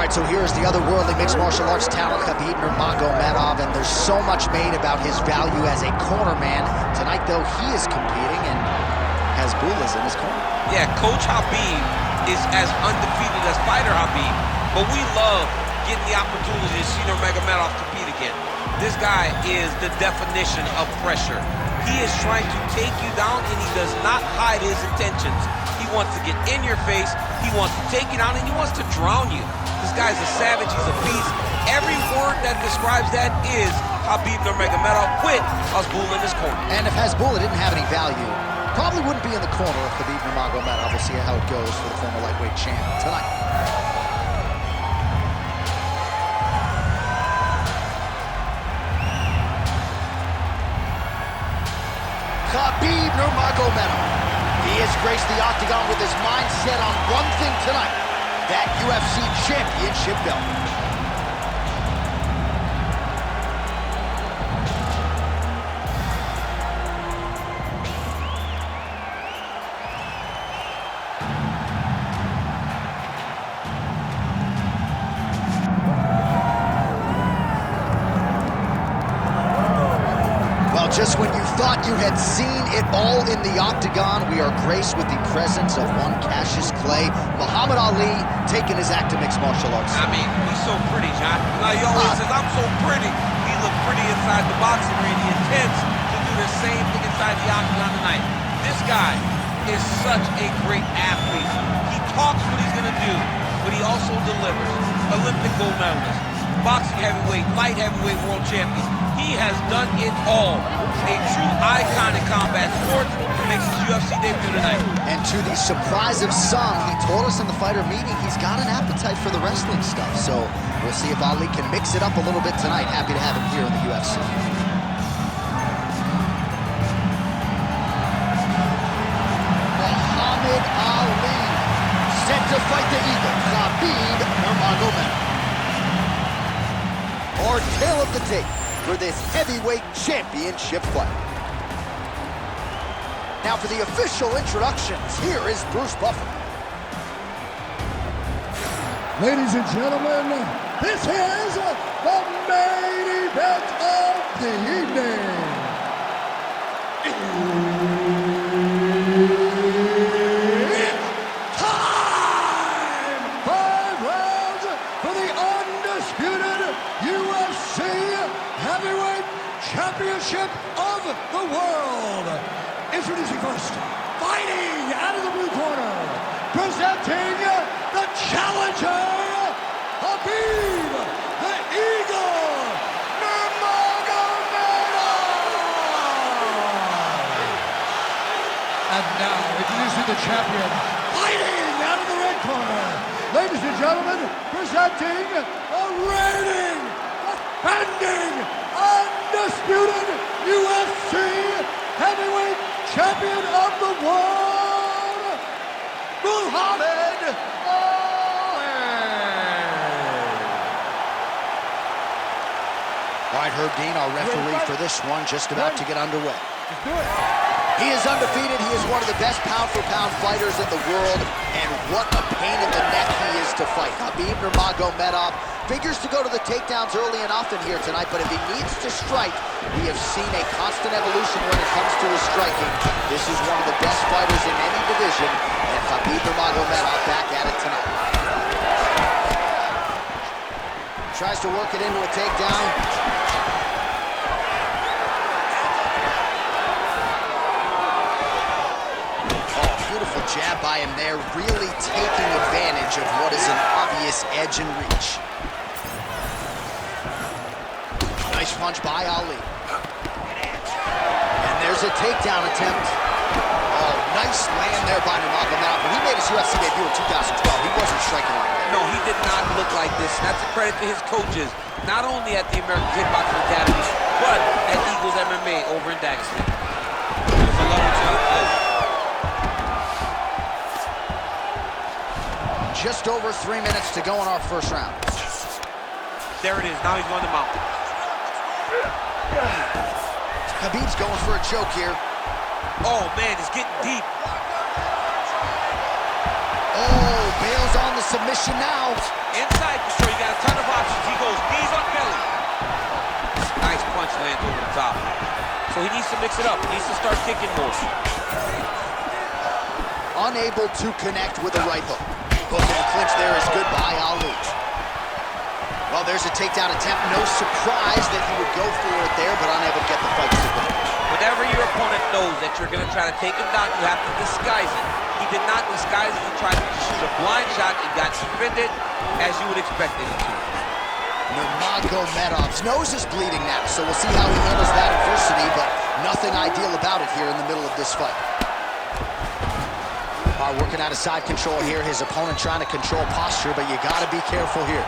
right, so here's the otherworldly mixed martial arts talent, Khabib Nurmagomedov, and there's so much made about his value as a corner man. Tonight, though, he is competing, and Hasbullah's in his corner. Yeah, Coach Khabib is as undefeated as fighter Khabib, but we love getting the opportunity to see Nurmagomedov compete again. This guy is the definition of pressure. He is trying to take you down, and he does not hide his intentions. He wants to get in your face, he wants to take you down, and he wants to drown you. This guy's a savage, he's a beast. Every word that describes that is Khabib Nurmagomedov with Hasbullah in his corner. And if Hasbullah didn't have any value, probably wouldn't be in the corner of Khabib Nurmagomedov. We'll see how it goes for the former lightweight champ tonight. Khabib Nurmagomedov. He has graced the octagon with his mind set on one thing tonight, that UFC championship belt. Just when you thought you had seen it all in the octagon, we are graced with the presence of one Cassius Clay, Muhammad Ali, taking his act to mixed martial arts. I mean, he's so pretty, John. Like he always says, I'm so pretty. He looked pretty inside the boxing ring. He intends to do the same thing inside the octagon tonight. This guy is such a great athlete. He talks what he's going to do, but he also delivers. Olympic gold medalist, boxing heavyweight, light heavyweight world champion. He has done it all. A true icon in combat sports, makes his UFC debut tonight. And to the surprise of some, he told us in the fighter meeting he's got an appetite for the wrestling stuff. So we'll see if Ali can mix it up a little bit tonight. Happy to have him here in the UFC. Muhammad Ali, set to fight the Eagle, Khabib Nurmagomedov. Our tale of the tape for this heavyweight championship fight. Now for the official introductions, here is Bruce Buffer. Ladies and gentlemen, this is the main event of the evening. It's time! 5 rounds for the undisputed UFC Heavyweight Championship of the world. Introducing first, fighting out of the blue corner, presenting the challenger, Khabib, the Eagle, Nurmagomedov. And now, introducing the champion, fighting out of the red corner, ladies and gentlemen, presenting the reigning, defending, undisputed UFC Heavyweight Champion of the world, Muhammad Ali. All right, Herb Dean, our referee for this one, just about to get underway. Let's do it. He is undefeated. He is one of the best pound-for-pound fighters in the world, and what a pain in the neck he is to fight. Khabib Nurmagomedov figures to go to the takedowns early and often here tonight, but if he needs to strike, we have seen a constant evolution when it comes to his striking. This is one of the best fighters in any division, and Khabib Nurmagomedov back at it tonight. Tries to work it into a takedown. Jab by him there, really taking advantage of what is an obvious edge and reach. Nice punch by Ali. And there's a takedown attempt. Oh, nice land there by Nurmagomedov. When he made his UFC debut in 2012, he wasn't striking like that. No, he did not look like this. And that's a credit to his coaches, not only at the American Kickboxing Academy, but at Eagles MMA over in Dagestan. There's a level to it. Just over 3 minutes to go in our first round. There it is. Now he's going to mount. Khabib's going for a choke here. Oh, man, it's getting deep. Oh, bails on the submission now. Inside control, you got a ton of options. He goes knees on belly. Nice punch lands over the top. So he needs to mix it up. He needs to start kicking more. Unable to connect with a right hook. Hook and clinch there is good by Ali. Well, there's a takedown attempt. No surprise that he would go for it there, but unable to get the fight started. Whenever your opponent knows that you're going to try to take him down, you have to disguise it. He did not disguise it. He tried to shoot a blind shot and got defended as you would expect him to. Nurmagomedov's nose is bleeding now, so we'll see how he handles that adversity, but nothing ideal about it here in the middle of this fight. Working out of side control here. His opponent trying to control posture, but you got to be careful here.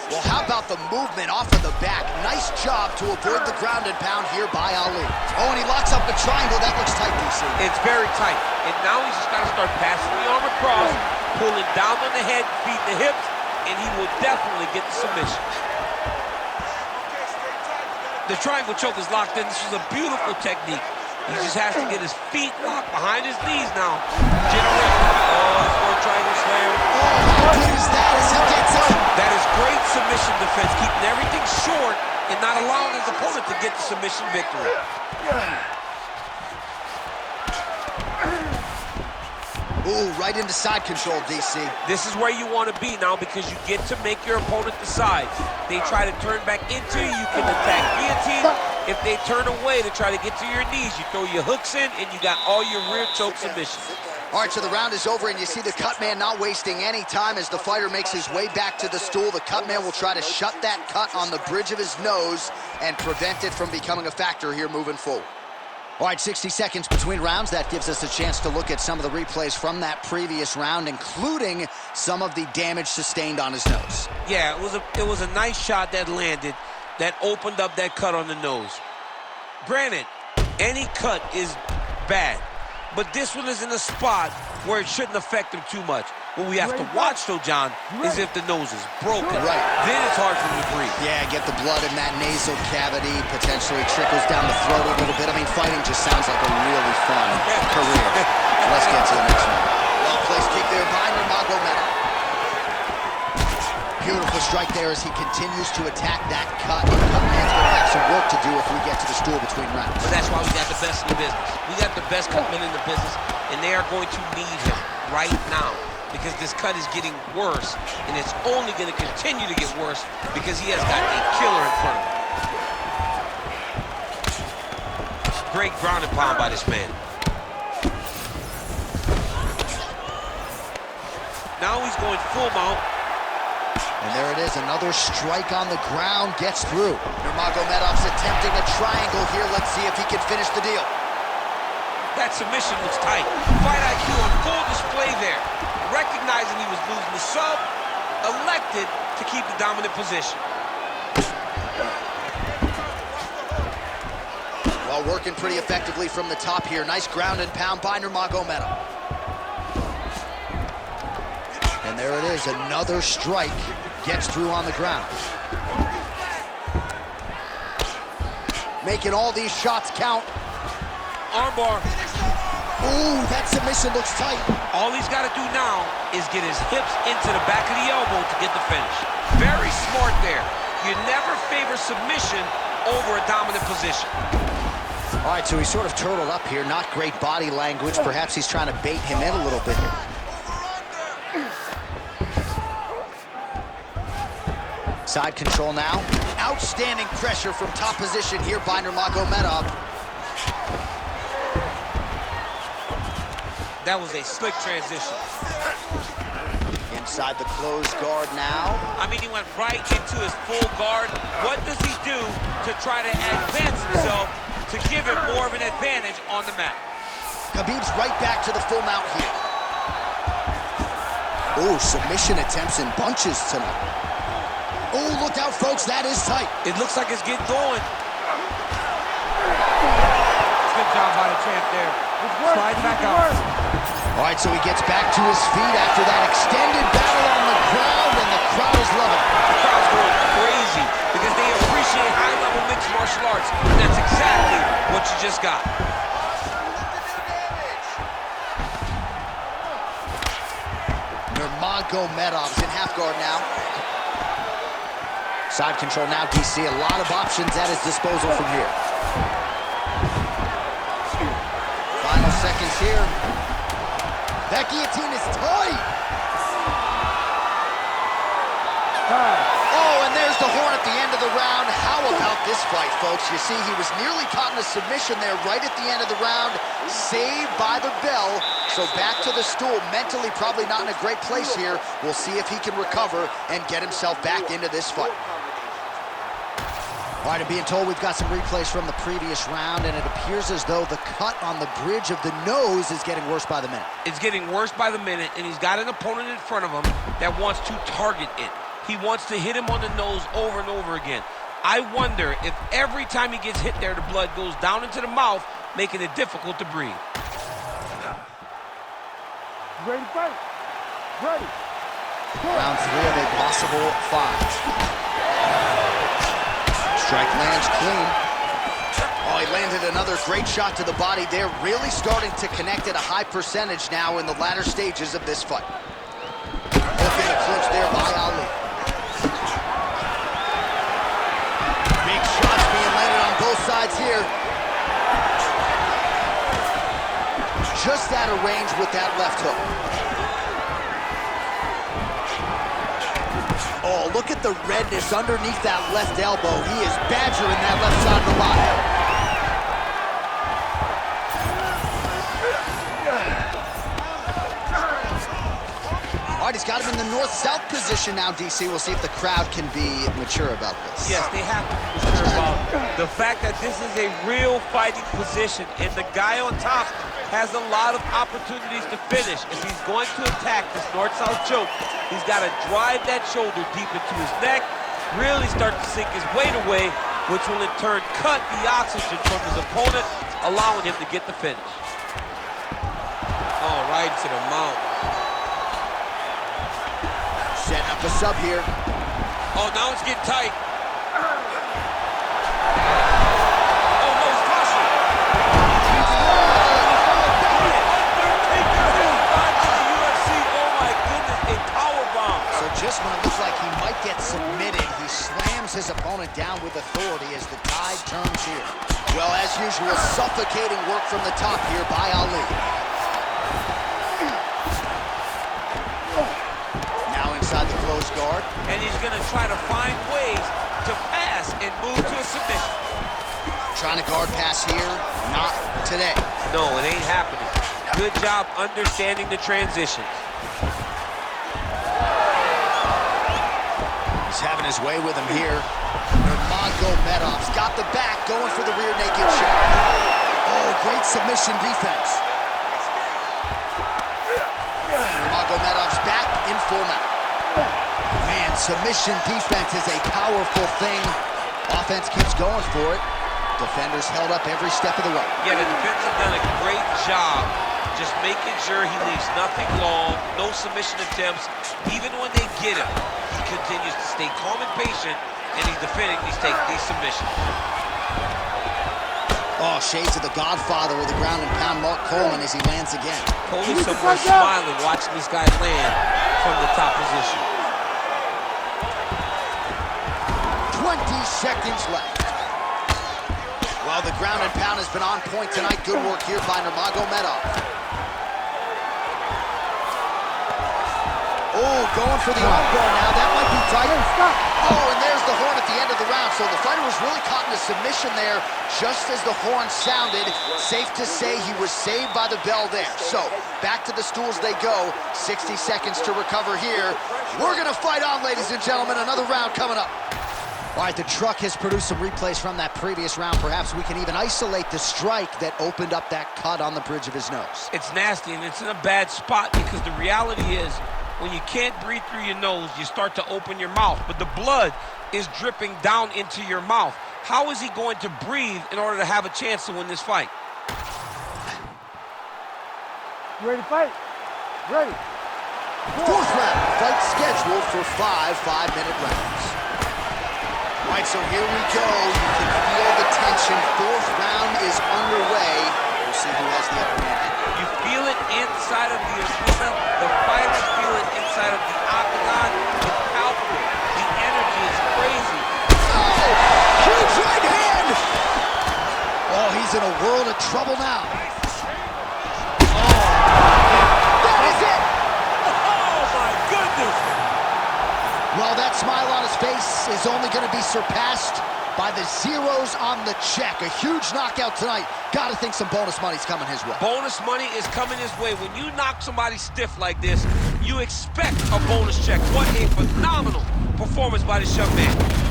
Well, how about the movement off of the back? Nice job to avoid the ground and pound here by Ali. Oh, and he locks up the triangle. That looks tight, DC. It's very tight. And now he's just got to start passing the arm across, pulling down on the head, feeding the hips, and he will definitely get the submission. The triangle choke is locked in. This is a beautiful technique. He just has to get his feet locked behind his knees now. Oh, triangle slam. Oh, how good is that as he gets up? That is great submission defense, keeping everything short and not allowing his opponent to get the submission victory. Ooh, right into side control, DC. This is where you want to be now because you get to make your opponent decide. They try to turn back into you, you can attack guillotine. If they turn away to try to get to your knees, you throw your hooks in and you got all your rear choke submissions. All right, so the round is over, and you see the cut man not wasting any time as the fighter makes his way back to the stool. The cut man will try to shut that cut on the bridge of his nose and prevent it from becoming a factor here moving forward. All right, 60 seconds between rounds. That gives us a chance to look at some of the replays from that previous round, including some of the damage sustained on his nose. Yeah, it was a nice shot that landed that opened up that cut on the nose. Granted, any cut is bad, but this one is in a spot where it shouldn't affect him too much. What we have to watch, though, John, is if the nose is broken. Right. Then it's hard for him to breathe. Yeah, get the blood in that nasal cavity, potentially trickles down the throat a little bit. I mean, fighting just sounds like a really fun career. Let's get to the next one. Well-placed kick there by Nurmagomedov. Beautiful strike there as he continues to attack that cut. The cut man's going to have some work to do if we get to the stool between rounds. But that's why we got the best in the business. We got the best cut men in the business, and they are going to need him right now, because this cut is getting worse, and it's only going to continue to get worse because he has got a killer in front of him. Great ground and pound by this man. Now he's going full mount. And there it is, another strike on the ground, gets through. Nurmagomedov's attempting a triangle here. Let's see if he can finish the deal. That submission looks tight. Fight IQ on full display there. Recognizing he was losing the sub, elected to keep the dominant position. Well, working pretty effectively from the top here. Nice ground and pound by Nurmagomedov. And there it is, another strike gets through on the ground. Making all these shots count. Armbar. Ooh, that submission looks tight. All he's got to do now is get his hips into the back of the elbow to get the finish. Very smart there. You never favor submission over a dominant position. All right, so he's sort of turtled up here. Not great body language. Perhaps he's trying to bait him in a little bit here. Side control now. Outstanding pressure from top position here by Nurmagomedov. That was a slick transition. Inside the closed guard now. I mean, he went right into his full guard. What does he do to try to advance himself to give him more of an advantage on the mat? Khabib's right back to the full mount here. Oh, submission attempts in bunches tonight. Oh, look out, folks, that is tight. It looks like it's getting going. Good job by the champ there. Slide back out. All right, so he gets back to his feet after that extended battle on the ground, and the crowd is loving it. The crowd's going crazy because they appreciate high-level mixed martial arts, and that's exactly what you just got. Nurmagomedov's in half guard now. Side control now, DC. A lot of options at his disposal from here. Final seconds here. That guillotine is tight. Oh, and there's the horn at the end of the round. How about this fight, folks? You see, he was nearly caught in a submission there right at the end of the round. Saved by the bell. So back to the stool. Mentally probably not in a great place here. We'll see if he can recover and get himself back into this fight. All right, I'm being told we've got some replays from the previous round, and it appears as though the cut on the bridge of the nose is getting worse by the minute. It's getting worse by the minute, and he's got an opponent in front of him that wants to target it. He wants to hit him on the nose over and over again. I wonder if every time he gets hit there, the blood goes down into the mouth, making it difficult to breathe. Ready to fight. Ready. Round 3 of a possible 5. Strike lands clean. Oh, he landed another great shot to the body there. Really starting to connect at a high percentage now in the latter stages of this fight. Hooking the clinch there by Ali. Big shots being landed on both sides here. Just out of range with that left hook. Oh, look at the redness underneath that left elbow. He is badgering that left side of the body. All right, he's got him in the north-south position now, DC. We'll see if the crowd can be mature about this. Yes, they have to be mature about the fact that this is a real fighting position, and the guy on top has a lot of opportunities to finish. If he's going to attack this north-south choke, he's got to drive that shoulder deep into his neck, really start to sink his weight away, which will in turn cut the oxygen from his opponent, allowing him to get the finish. Oh, right to the mount. Setting up a sub here. Oh, now it's getting tight. Just when it looks like he might get submitted, he slams his opponent down with authority as the tide turns here. Well, as usual, suffocating work from the top here by Ali. Now inside the closed guard. And he's going to try to find ways to pass and move to a submission. Trying to guard pass here, not today. No, it ain't happening. Good job understanding the transitions. He's having his way with him here. Nurmagomedov's got the back, going for the rear naked choke. Oh, great submission defense. Nurmagomedov's back in full mount. Man, submission defense is a powerful thing. Offense keeps going for it. Defenders held up every step of the way. Yeah, the defense have done a great job just making sure he leaves nothing long, no submission attempts. Even when they get him, he continues to stay calm and patient, and he's defending these submissions. Oh, shades of the Godfather with the ground and pound Mark Coleman as he lands again. Coleman somewhere smiling, watching this guy land from the top position. 20 seconds left. Well, the ground and pound has been on point tonight. Good work here by Nurmagomedov. Oh, going for the armbar now. That might be tight. Oh, and there's the horn at the end of the round. So the fighter was really caught in a submission there just as the horn sounded. Safe to say he was saved by the bell there. So back to the stools they go. 60 seconds to recover here. We're going to fight on, ladies and gentlemen. Another round coming up. All right, the truck has produced some replays from that previous round. Perhaps we can even isolate the strike that opened up that cut on the bridge of his nose. It's nasty, and it's in a bad spot because the reality is when you can't breathe through your nose, you start to open your mouth, but the blood is dripping down into your mouth. How is he going to breathe in order to have a chance to win this fight? You ready to fight? Ready. Fourth round, fight scheduled for 5 5-minute rounds. All right, so here we go. You can feel the tension. Fourth round is underway. We'll see who has the upper hand. You feel it inside of the arena. The fighters feel it inside of the octagon. It's palpable. The energy is crazy. Oh, huge right hand! Oh, he's in a world of trouble now. That is it! Oh, my goodness! Well, that smile on his face is only going to be surpassed by the zeros on the check. A huge knockout tonight. Gotta think some bonus money's coming his way. Bonus money is coming his way. When you knock somebody stiff like this, you expect a bonus check. What a phenomenal performance by this young man.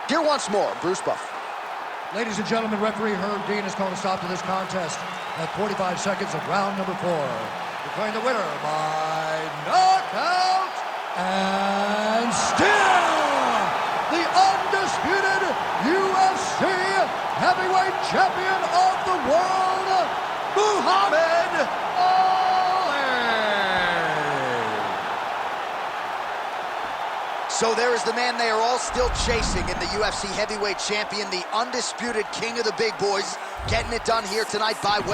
Here once more, Bruce Buff. Ladies and gentlemen, referee Herb Dean has called a stop to this contest at 45 seconds of round number 4. Declaring the winner by knockout and still the undisputed UFC heavyweight champion of the world, Muhammad Ali. So there is the man they are all still chasing in the UFC heavyweight champion, the undisputed king of the big boys, getting it done here tonight by way